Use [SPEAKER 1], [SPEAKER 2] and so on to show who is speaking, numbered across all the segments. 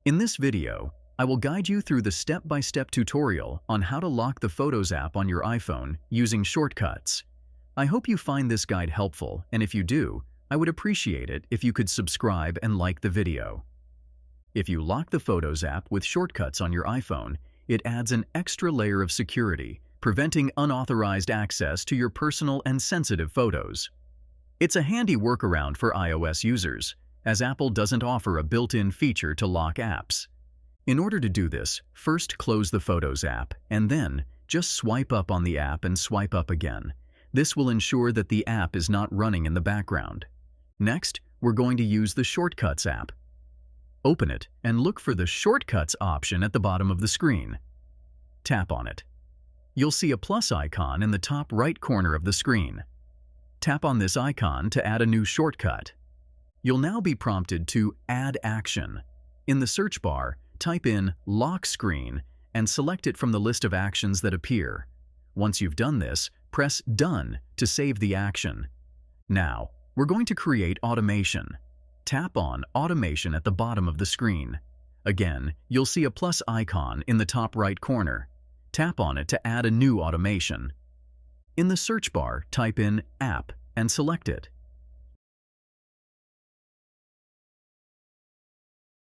[SPEAKER 1] In this video, I will guide you through the step-by-step tutorial on how to lock the Photos app on your iPhone using shortcuts. I hope you find this guide helpful, and if you do, I would appreciate it if you could subscribe and like the video. If you lock the Photos app with shortcuts on your iPhone, it adds an extra layer of security, preventing unauthorized access to your personal and sensitive photos. It's a handy workaround for iOS users, as Apple doesn't offer a built-in feature to lock apps. In order to do this, first close the Photos app, and then just swipe up on the app and swipe up again. This will ensure that the app is not running in the background. Next, we're going to use the Shortcuts app. Open it and look for the Shortcuts option at the bottom of the screen. Tap on it. You'll see a plus icon in the top right corner of the screen. Tap on this icon to add a new shortcut. You'll now be prompted to Add Action. In the search bar, type in Lock Screen and select it from the list of actions that appear. Once you've done this, press Done to save the action. Now, we're going to create automation. Tap on Automation at the bottom of the screen. Again, you'll see a plus icon in the top right corner. Tap on it to add a new automation. In the search bar, type in App and select it.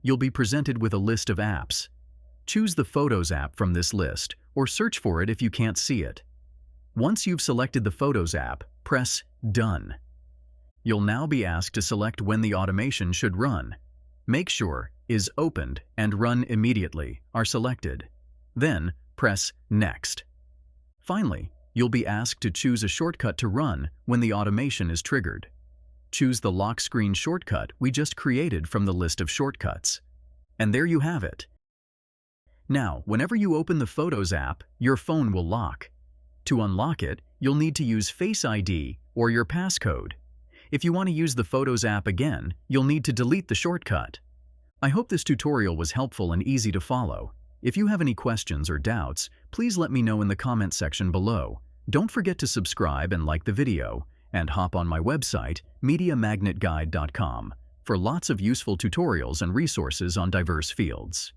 [SPEAKER 1] You'll be presented with a list of apps. Choose the Photos app from this list, or search for it if you can't see it. Once you've selected the Photos app, press Done. You'll now be asked to select when the automation should run. Make sure Is Opened and Run Immediately are selected. Then, press Next. Finally, you'll be asked to choose a shortcut to run when the automation is triggered. Choose the lock screen shortcut we just created from the list of shortcuts. And there you have it. Now, whenever you open the Photos app, your phone will lock. To unlock it, you'll need to use Face ID or your passcode. If you want to use the Photos app again, you'll need to delete the shortcut. I hope this tutorial was helpful and easy to follow. If you have any questions or doubts, please let me know in the comment section below. Don't forget to subscribe and like the video, and hop on my website, MediaMagnetGuide.com, for lots of useful tutorials and resources on diverse fields.